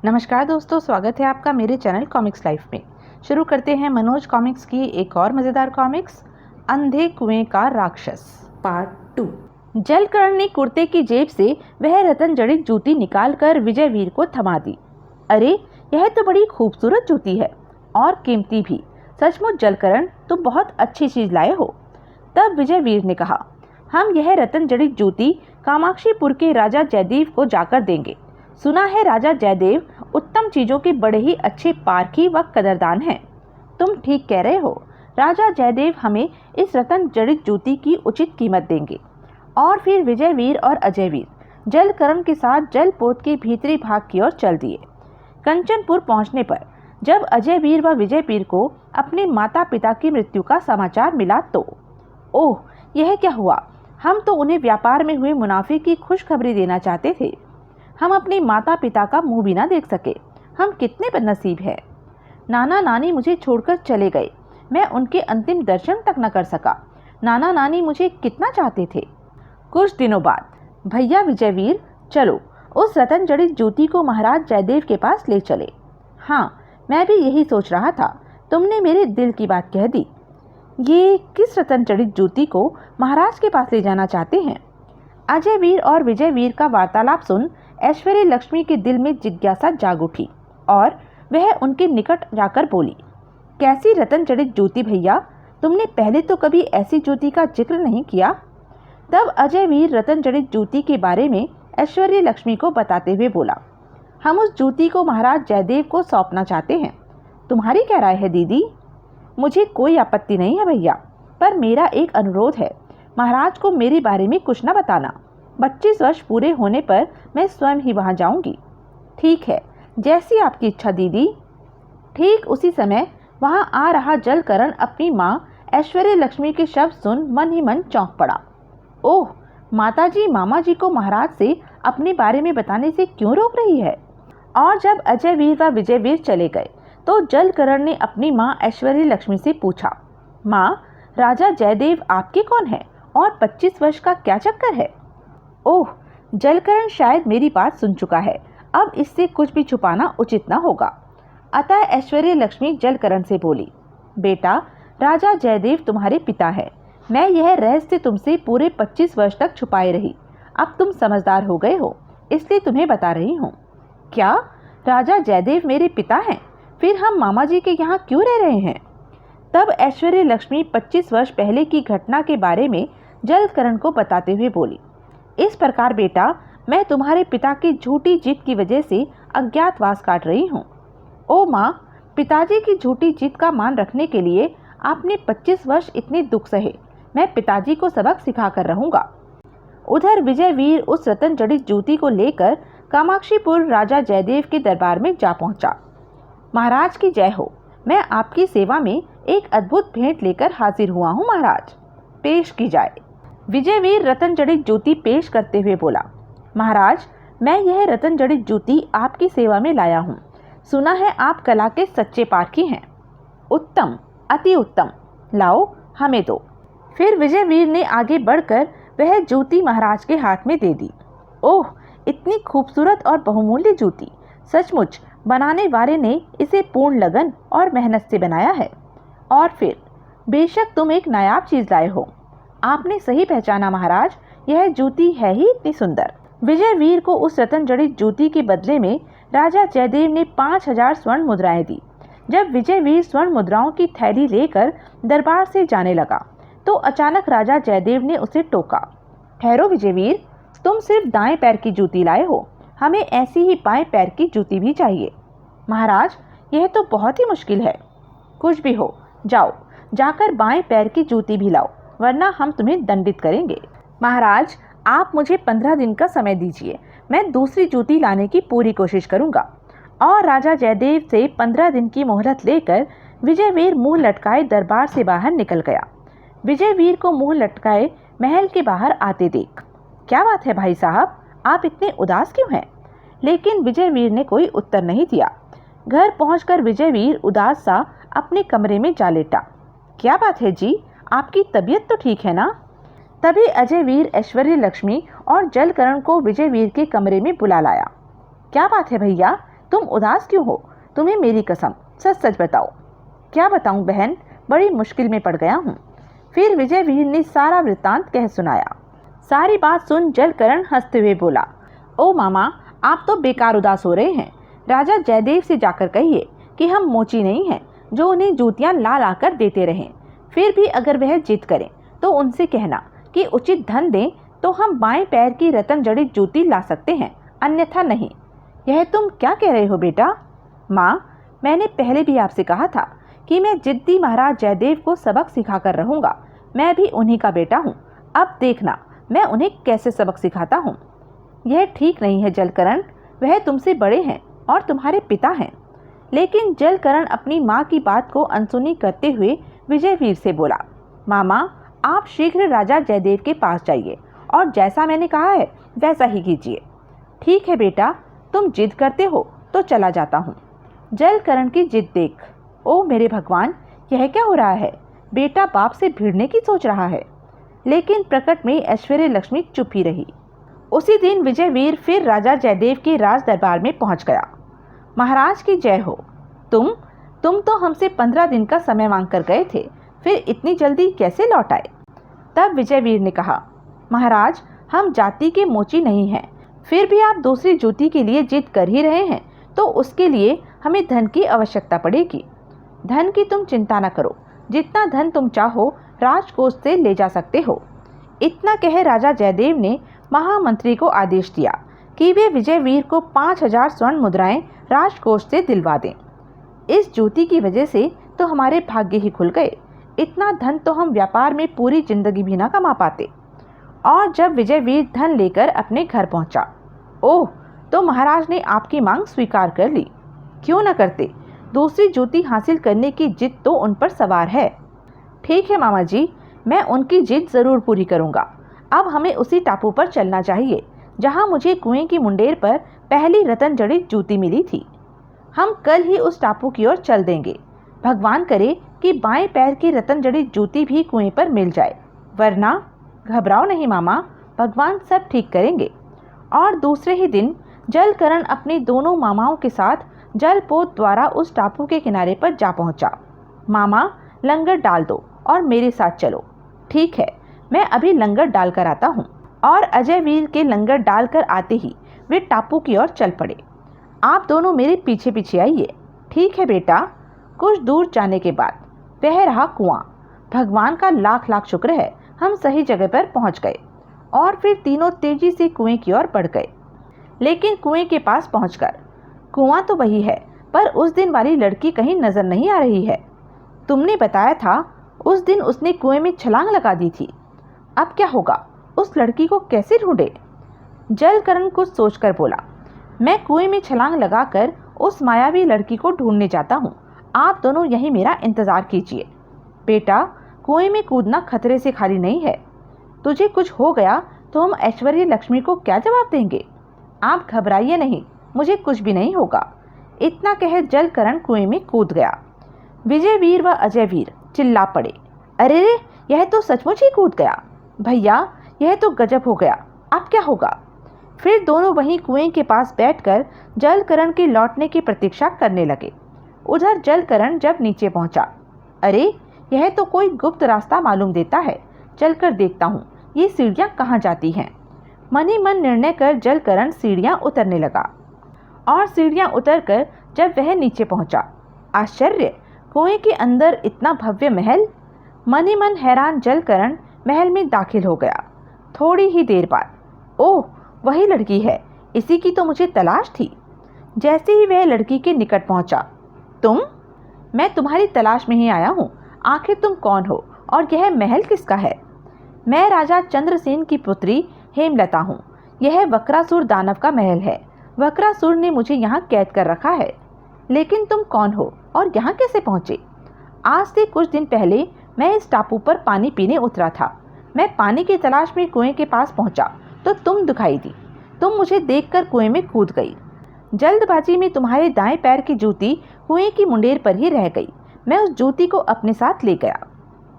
नमस्कार दोस्तों, स्वागत है आपका मेरे चैनल कॉमिक्स लाइफ में। शुरू करते हैं मनोज कॉमिक्स की एक और मज़ेदार कॉमिक्स, अंधे कुएं का राक्षस पार्ट 2। जलकर्ण ने कुर्ते की जेब से वह रतन जड़ित जूती निकालकर विजयवीर को थमा दी। अरे, यह तो बड़ी खूबसूरत जूती है और कीमती भी। सचमुच जलकर्ण, तुम बहुत अच्छी चीज लाए हो। तब विजयवीर ने कहा, हम यह रतन जड़ित जूती कामाक्षीपुर के राजा जयदेव को जाकर देंगे। सुना है राजा जयदेव उत्तम चीजों के बड़े ही अच्छे पारखी व कदरदान हैं। तुम ठीक कह रहे हो, राजा जयदेव हमें इस रतन जड़ित जूती की उचित कीमत देंगे। और फिर विजयवीर और अजयवीर जलकर्ण के साथ जलपोत के भीतरी भाग की ओर चल दिए। कंचनपुर पहुंचने पर जब अजयवीर व विजयवीर को अपने माता पिता की मृत्यु का समाचार मिला तो ओह, यह क्या हुआ। हम तो उन्हें व्यापार में हुए मुनाफे की खुशखबरी देना चाहते थे। हम अपने माता पिता का मुंह भी ना देख सके। हम कितने बदनसीब हैं। नाना नानी मुझे छोड़कर चले गए। मैं उनके अंतिम दर्शन तक न कर सका। नाना नानी मुझे कितना चाहते थे। कुछ दिनों बाद, भैया विजयवीर, चलो उस रतन जड़ित जूती को महाराज जयदेव के पास ले चले। हाँ, मैं भी यही सोच रहा था। तुमने मेरे दिल की बात कह दी। ये किस रतन जड़ित जूती को महाराज के पास ले जाना चाहते हैं? अजयवीर और विजयवीर का वार्तालाप सुन ऐश्वर्य लक्ष्मी के दिल में जिज्ञासा जाग उठी और वह उनके निकट जाकर बोली, कैसी रतन जड़ित जूती भैया? तुमने पहले तो कभी ऐसी जूती का जिक्र नहीं किया। तब अजयवीर रतन जड़ित जूती के बारे में ऐश्वर्य लक्ष्मी को बताते हुए बोला, हम उस जूती को महाराज जयदेव को सौंपना चाहते हैं। तुम्हारी क्या राय है दीदी? मुझे कोई आपत्ति नहीं है भैया, पर मेरा एक अनुरोध है। महाराज को मेरे बारे में कुछ न बताना। 25 वर्ष पूरे होने पर मैं स्वयं ही वहां जाऊंगी। ठीक है, जैसी आपकी इच्छा दीदी। ठीक उसी समय वहां आ रहा जलकर्ण अपनी माँ ऐश्वर्य लक्ष्मी के शब्द सुन मन ही मन चौंक पड़ा। ओह, माताजी मामा जी को महाराज से अपने बारे में बताने से क्यों रोक रही है? और जब अजयवीर व विजयवीर चले गए तो जलकर्ण ने अपनी माँ ऐश्वर्य लक्ष्मी से पूछा, माँ, राजा जयदेव आपके कौन है और 25 वर्ष का क्या चक्कर है? ओह, जलकर्ण शायद मेरी बात सुन चुका है। अब इससे कुछ भी छुपाना उचित न होगा। अतः ऐश्वर्य लक्ष्मी जलकर्ण से बोली, बेटा, राजा जयदेव तुम्हारे पिता है। मैं यह रहस्य तुमसे पूरे 25 वर्ष तक छुपाए रही। अब तुम समझदार हो गए हो, इसलिए तुम्हें बता रही हूँ। क्या राजा जयदेव मेरे पिता हैं? फिर हम मामा जी के यहाँ क्यों रह रहे हैं? तब ऐश्वर्य लक्ष्मी 25 वर्ष पहले की घटना के बारे में जलकर्ण को बताते हुए बोली, इस प्रकार बेटा, मैं तुम्हारे पिता की झूठी जिद की वजह से अज्ञातवास काट रही हूँ। ओ माँ, पिताजी की झूठी जिद का मान रखने के लिए आपने 25 वर्ष इतने दुख सहे। मैं पिताजी को सबक सिखा कर रहूँगा। उधर विजयवीर उस रतन जड़ित जूती को लेकर कामाक्षीपुर राजा जयदेव के दरबार में जा पहुँचा। महाराज की जय हो। मैं आपकी सेवा में एक अद्भुत भेंट लेकर हाजिर हुआ हूँ महाराज। पेश की जाए। विजयवीर रतन जड़ित जूती पेश करते हुए बोला, महाराज, मैं यह रतन जड़ित जूती आपकी सेवा में लाया हूँ। सुना है आप कला के सच्चे पारखी हैं। उत्तम, अति उत्तम। लाओ, हमें दो। फिर विजयवीर ने आगे बढ़कर वह जूती महाराज के हाथ में दे दी। ओह, इतनी खूबसूरत और बहुमूल्य जूती। सचमुच बनाने वाले ने इसे पूर्ण लगन और मेहनत से बनाया है। और फिर बेशक तुम एक नायाब चीज लाए हो। आपने सही पहचाना महाराज, यह जूती है ही इतनी सुंदर। विजयवीर को उस रतन जड़ित जूती के बदले में राजा जयदेव ने 5000 स्वर्ण मुद्राएं दी। जब विजयवीर स्वर्ण मुद्राओं की थैली लेकर दरबार से जाने लगा तो अचानक राजा जयदेव ने उसे टोका, ठहरो विजयवीर, तुम सिर्फ दाएं पैर की जूती लाए हो। हमें ऐसी ही बाएं पैर की जूती भी चाहिए। महाराज, यह तो बहुत ही मुश्किल है। कुछ भी हो, जाओ, जाकर बाएं पैर की जूती भी लाओ, वरना हम तुम्हें दंडित करेंगे। महाराज, आप मुझे 15 दिन का समय दीजिए। मैं दूसरी जूती लाने की पूरी कोशिश करूंगा। और राजा जयदेव से 15 दिन की मोहलत लेकर विजयवीर मुंह लटकाए दरबार से बाहर निकल गया। विजयवीर को मुंह लटकाए महल के बाहर आते देख, क्या बात है भाई साहब, आप इतने उदास क्यों हैं? लेकिन विजयवीर ने कोई उत्तर नहीं दिया। घर पहुंचकर विजयवीर उदास सा अपने कमरे में जा लेटा। क्या बात है जी, आपकी तबीयत तो ठीक है ना? तभी अजयवीर ऐश्वर्य लक्ष्मी और जलकर्ण को विजयवीर के कमरे में बुला लाया। क्या बात है भैया, तुम उदास क्यों हो? तुम्हें मेरी कसम, सच सच बताओ। क्या बताऊं बहन, बड़ी मुश्किल में पड़ गया हूँ। फिर विजयवीर ने सारा वृत्तांत कह सुनाया। सारी बात सुन जलकरण हंसते हुए बोला, ओ मामा, आप तो बेकार उदास हो रहे हैं। राजा जयदेव से जाकर कहिए कि हम मोची नहीं हैं जो उन्हें जूतियां ला ला कर देते रहें। फिर भी अगर वह जिद करें तो उनसे कहना कि उचित धन दें तो हम बाएं पैर की रतन जड़ित जूती ला सकते हैं, अन्यथा नहीं। यह तुम क्या कह रहे हो बेटा? माँ, मैंने पहले भी आपसे कहा था कि मैं जिद्दी महाराज जयदेव को सबक सिखाकर रहूँगा। मैं भी उन्हीं का बेटा हूँ। अब देखना मैं उन्हें कैसे सबक सिखाता हूँ। यह ठीक नहीं है जलकरण, वह तुमसे बड़े हैं और तुम्हारे पिता हैं। लेकिन जलकरण अपनी माँ की बात को अनसुनी करते हुए विजयवीर से बोला, मामा, आप शीघ्र राजा जयदेव के पास जाइए और जैसा मैंने कहा है वैसा ही कीजिए। ठीक है बेटा, तुम जिद करते हो तो चला जाता हूँ। जलकरण की जिद देख, ओ मेरे भगवान, यह क्या हो रहा है? बेटा बाप से भिड़ने की सोच रहा है। लेकिन प्रकट में ऐश्वर्य लक्ष्मी चुप ही रही। उसी दिन विजयवीर फिर राजा जयदेव के राज दरबार में पहुंच गया। महाराज की जय हो। तुम तो हमसे 15 दिन का समय मांग कर गए थे, फिर इतनी जल्दी कैसे लौट आए? तब विजयवीर ने कहा, महाराज, हम जाति के मोची नहीं हैं। फिर भी आप दूसरी ज्योति के लिए जिद कर ही रहे हैं तो उसके लिए हमें धन की आवश्यकता पड़ेगी। धन की तुम चिंता न करो, जितना धन तुम चाहो राजकोष से ले जा सकते हो। इतना कह राजा जयदेव ने महामंत्री को आदेश दिया कि वे विजयवीर को 5000 स्वर्ण मुद्राएं राजकोष से दिलवा दें। इस ज्योति की वजह से तो हमारे भाग्य ही खुल गए। इतना धन तो हम व्यापार में पूरी जिंदगी भी ना कमा पाते। और जब विजयवीर धन लेकर अपने घर पहुंचा, ओह, तो महाराज ने आपकी मांग स्वीकार कर ली। क्यों न करते, दूसरी ज्योति हासिल करने की जिद तो उन पर सवार है। ठीक है मामा जी, मैं उनकी जिद जरूर पूरी करूंगा। अब हमें उसी टापू पर चलना चाहिए जहां मुझे कुएं की मुंडेर पर पहली रतन जड़ित जूती मिली थी। हम कल ही उस टापू की ओर चल देंगे। भगवान करे कि बाएं पैर की रतन जड़ित जूती भी कुएं पर मिल जाए, वरना घबराओ नहीं मामा, भगवान सब ठीक करेंगे। और दूसरे ही दिन जलकरण अपने दोनों मामाओं के साथ जलपोत द्वारा उस टापू के किनारे पर जा पहुंचा। मामा, लंगर डाल दो और मेरे साथ चलो। ठीक है, मैं अभी लंगर डालकर आता हूँ। और अजयवीर के लंगर डालकर आते ही वे टापू की ओर चल पड़े। आप दोनों मेरे पीछे पीछे आइए। ठीक है बेटा। कुछ दूर जाने के बाद वह रहा कुआं। भगवान का लाख लाख शुक्र है, हम सही जगह पर पहुंच गए। और फिर तीनों तेजी से कुएं की ओर बढ़ गए। लेकिन कुएं के पास पहुंचकर कुआं तो वही है, पर उस दिन वाली लड़की कहीं नजर नहीं आ रही है। तुमने बताया था उस दिन उसने कुएं में छलांग लगा दी थी। अब क्या होगा? उस लड़की को कैसे ढूंढे? जलकरण कुछ सोचकर बोला, मैं कुएं में छलांग लगाकर उस मायावी लड़की को ढूंढने जाता हूँ। आप दोनों यहीं मेरा इंतजार कीजिए। बेटा, कुएं में कूदना खतरे से खाली नहीं है। तुझे कुछ हो गया तो हम ऐश्वर्य लक्ष्मी को क्या जवाब देंगे? आप घबराइए नहीं, मुझे कुछ भी नहीं होगा। इतना कह जलकरण कुएं में कूद गया। विजयवीर व अजयवीर चिल्ला पड़े, अरे रे, यह तो सचमुच ही कूद गया। भैया, यह तो गजब हो गया, अब क्या होगा? फिर दोनों वहीं कुएं के पास बैठकर जलकरण के लौटने की प्रतीक्षा करने लगे। उधर जलकरण जब नीचे पहुंचा, अरे, यह तो कोई गुप्त रास्ता मालूम देता है। चलकर देखता हूँ ये सीढ़ियाँ कहाँ जाती हैं। मन ही मन निर्णय कर जलकरण सीढ़ियाँ उतरने लगा। और सीढ़ियाँ उतरकर जब वह नीचे पहुंचा, आश्चर्य, कुएं के अंदर इतना भव्य महल। मन ही मन हैरान जलकरण महल में दाखिल हो गया। थोड़ी ही देर बाद, ओह, वही लड़की है, इसी की तो मुझे तलाश थी। जैसे ही वह लड़की के निकट पहुंचा, तुम? मैं तुम्हारी तलाश में ही आया हूँ। आखिर तुम कौन हो और यह महल किसका है? मैं राजा चंद्रसेन की पुत्री हेमलता हूँ। यह वक्रासुर दानव का महल है। वक्रासुर ने मुझे यहाँ कैद कर रखा है। लेकिन तुम कौन हो और यहाँ कैसे पहुँचे? आज से कुछ दिन पहले मैं इस टापू पर पानी पीने उतरा था। मैं पानी की तलाश में कुएं के पास पहुँचा तो तुम दिखाई दी। तुम मुझे देखकर कुएं में कूद गई। जल्दबाजी में तुम्हारे दाएं पैर की जूती कुएं की मुंडेर पर ही रह गई। मैं उस जूती को अपने साथ ले गया।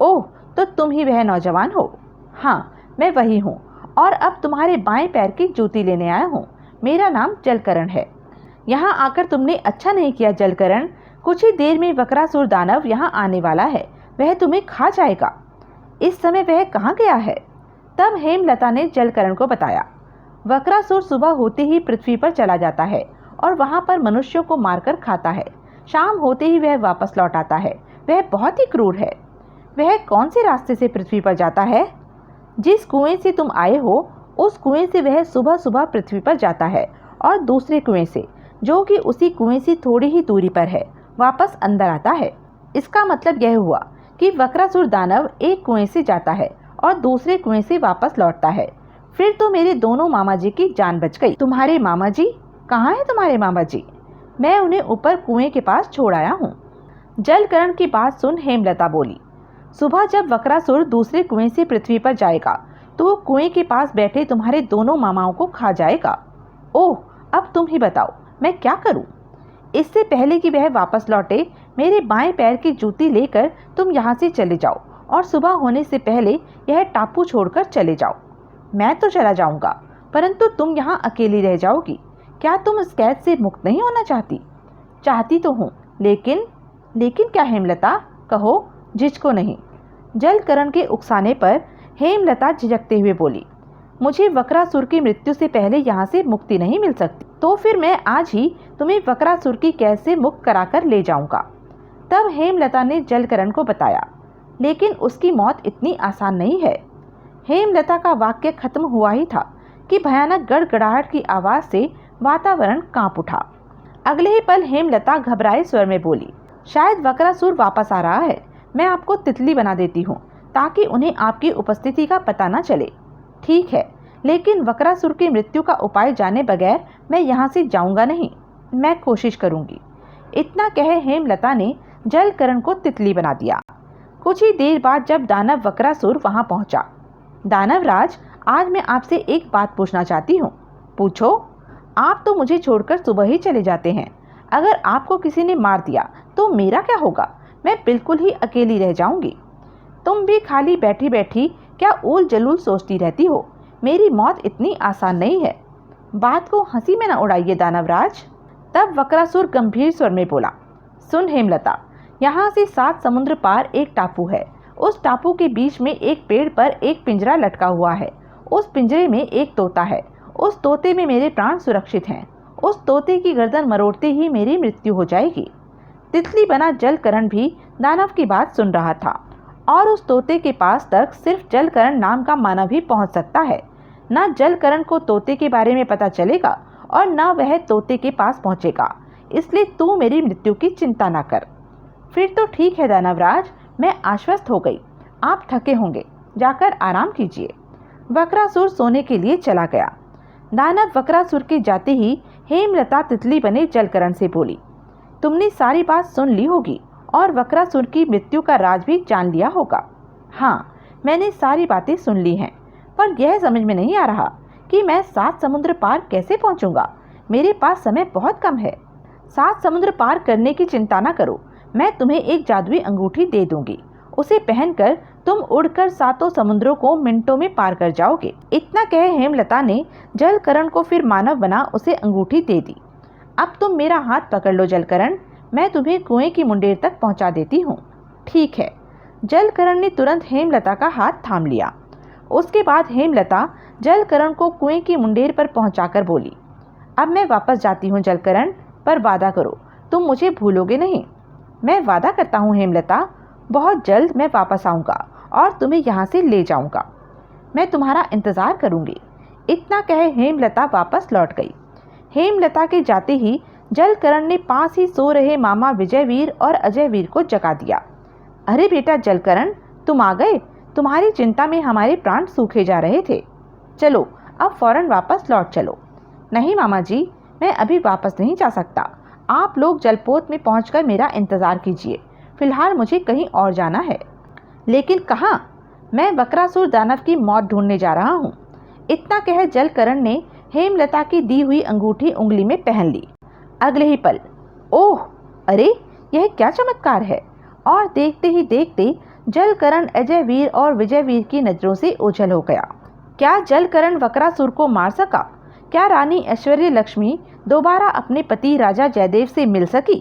ओह, तो तुम ही वह नौजवान हो? हाँ, मैं वही हूँ और अब तुम्हारे बाएं पैर की जूती लेने आया हूँ। मेरा नाम जलकरण है। यहाँ आकर तुमने अच्छा नहीं किया जलकरण। कुछ ही देर में वक्रासुर दानव यहाँ आने वाला है, वह तुम्हें खा जाएगा। इस समय वह कहाँ गया है? तब हेमलता ने जलकरण को बताया। वक्रासुर सुबह होते ही पृथ्वी पर चला जाता है और वहाँ पर मनुष्यों को मारकर खाता है। शाम होते ही वह वापस लौट आता है। वह बहुत ही क्रूर है। वह कौन से रास्ते से पृथ्वी पर जाता है? जिस कुएं से तुम आए हो उस कुएं से वह सुबह सुबह पृथ्वी पर जाता है और दूसरे कुएं से, जो कि उसी कुएं से थोड़ी ही दूरी पर है, वापस अंदर आता है। इसका मतलब यह हुआ कि वक्रासुर दानव एक कुएं से जाता है और दूसरे कुएं से वापस लौटता है। फिर तो मेरे दोनों मामा जी की जान बच गई। तुम्हारे मामा जी? कहाँ है तुम्हारे मामा जी? मैं उन्हें ऊपर कुएं के पास छोड़ आया हूँ। जलकरण की बात सुन हेमलता बोली, सुबह जब वक्रासुर दूसरे कुएं से पृथ्वी पर जाएगा तो कुएं के पास बैठे तुम्हारे दोनों मामाओं को खा जाएगा। ओह, अब तुम ही बताओ मैं क्या करूं? इससे पहले कि वह वापस लौटे, मेरे बाएं पैर की जूती लेकर तुम यहाँ से चले जाओ और सुबह होने से पहले यह टापू छोड़कर चले जाओ। मैं तो चला जाऊंगा, परंतु तुम यहाँ अकेली रह जाओगी। क्या तुम इस कैद से मुक्त नहीं होना चाहती? चाहती तो हूँ, लेकिन क्या हेमलता? कहो, झिझको नहीं। जलकरण के उकसाने पर हेमलता झिझकते हुए बोली, मुझे वक्रासुर की मृत्यु से पहले यहाँ से मुक्ति नहीं मिल सकती, तो फिर मैं आज ही तुम्हें वक्रासुर की कैद से मुक्त कराकर ले जाऊंगा। तब हेमलता ने जलकरण को बताया, लेकिन उसकी मौत इतनी आसान नहीं है। हेमलता का वाक्य खत्म हुआ ही था कि भयानक गड़गड़ाहट की आवाज़ से वातावरण कांप उठा। अगले ही पल हेमलता घबराए स्वर में बोली, शायद वक्रासुर वापस आ रहा है। मैं आपको तितली बना देती हूँ ताकि उन्हें आपकी उपस्थिति का पता न चले। ठीक है, लेकिन वक्रासुर की मृत्यु का उपाय जाने बगैर मैं यहाँ से जाऊँगा नहीं। मैं कोशिश करूँगी। इतना कहे हेमलता ने जलकरण को तितली बना दिया। कुछ ही देर बाद जब दानव वक्रासुर वहाँ पहुँचा, दानवराज, आज मैं आपसे एक बात पूछना चाहती हूँ। पूछो। आप तो मुझे छोड़कर सुबह ही चले जाते हैं। अगर आपको किसी ने मार दिया तो मेरा क्या होगा? मैं बिल्कुल ही अकेली रह जाऊंगी। तुम भी खाली बैठी बैठी क्या ऊल जलूल सोचती रहती हो? मेरी मौत इतनी आसान नहीं है। बात को हंसी में न उड़ाइए दानवराज। तब वक्रासुर गंभीर स्वर में बोला, सुन हेमलता, यहाँ से 7 समुद्र पार एक टापू है। उस टापू के बीच में एक पेड़ पर एक पिंजरा लटका हुआ है। उस पिंजरे में एक तोता है। उस तोते में मेरे प्राण सुरक्षित हैं। उस तोते की गर्दन मरोड़ते ही मेरी मृत्यु हो जाएगी। तितली बना जलकरण भी दानव की बात सुन रहा था और उस तोते के पास तक सिर्फ जलकरण नाम का मानव ही पहुंच सकता है। न जलकरण को तोते के बारे में पता चलेगा और न वह तोते के पास पहुंचेगा। इसलिए तू मेरी मृत्यु की चिंता न कर। फिर तो ठीक है दानवराज, मैं आश्वस्त हो गई। आप थके होंगे, जाकर आराम कीजिए। वक्रासुर सोने के लिए चला गया। दानव वक्रासुर के जाते ही हेमलता तितली बने जलकरण से बोली, तुमने सारी बात सुन ली होगी और वक्रासुर की मृत्यु का राज भी जान लिया होगा। हाँ, मैंने सारी बातें सुन ली हैं, पर यह समझ में नहीं आ रहा कि मैं 7 समुद्र पार कैसे पहुंचूंगा। मेरे पास समय बहुत कम है। 7 समुद्र पार करने की चिंता न करो, मैं तुम्हें एक जादुई अंगूठी दे दूंगी। उसे पहनकर तुम उड़कर 7 समुद्रों को मिनटों में पार कर जाओगे। इतना कहे हेमलता ने जलकरण को फिर मानव बना उसे अंगूठी दे दी। अब तुम मेरा हाथ पकड़ लो जलकरण, मैं तुम्हें कुएं की मुंडेर तक पहुंचा देती हूँ। ठीक है। जलकरण ने तुरंत हेमलता का हाथ थाम लिया। उसके बाद हेमलता जलकरण को कुएं की मुंडेर पर पहुंचाकर बोली, अब मैं वापस जाती हूँ जलकरण, पर वादा करो तुम मुझे भूलोगे नहीं। मैं वादा करता हूँ हेमलता, बहुत जल्द मैं वापस आऊँगा और तुम्हें यहाँ से ले जाऊँगा। मैं तुम्हारा इंतज़ार करूँगी। इतना कहे हेमलता वापस लौट गई। हेमलता के जाते ही जलकरण ने पास ही सो रहे मामा विजयवीर और अजयवीर को जगा दिया। अरे बेटा जलकरण, तुम आ गए। तुम्हारी चिंता में हमारे प्राण सूखे जा रहे थे। चलो अब फौरन वापस लौट चलो। नहीं मामा जी, मैं अभी वापस नहीं जा सकता। आप लोग जलपोत में पहुंचकर मेरा इंतज़ार कीजिए। फिलहाल मुझे कहीं और जाना है। लेकिन कहाँ? मैं वक्रासुर दानव की मौत ढूंढने जा रहा हूँ। इतना कह जलकरण ने हेमलता की दी हुई अंगूठी उंगली में पहन ली। अगले ही पल, ओह अरे, यह क्या चमत्कार है! और देखते ही देखते जलकरण अजयवीर और विजयवीर की नज़रों से ओझल हो गया। क्या जलकरण वक्रासुर को मार सका? क्या रानी ऐश्वर्य लक्ष्मी दोबारा अपने पति राजा जयदेव से मिल सकी?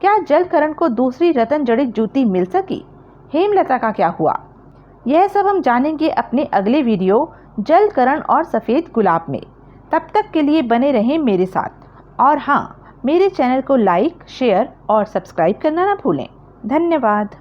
क्या जलकरण को दूसरी रतन जड़ित जूती मिल सकी? हेमलता का क्या हुआ? यह सब हम जानेंगे अपने अगले वीडियो जलकरण और सफ़ेद गुलाब में। तब तक के लिए बने रहें मेरे साथ और हाँ, मेरे चैनल को लाइक, शेयर और सब्सक्राइब करना ना भूलें। धन्यवाद।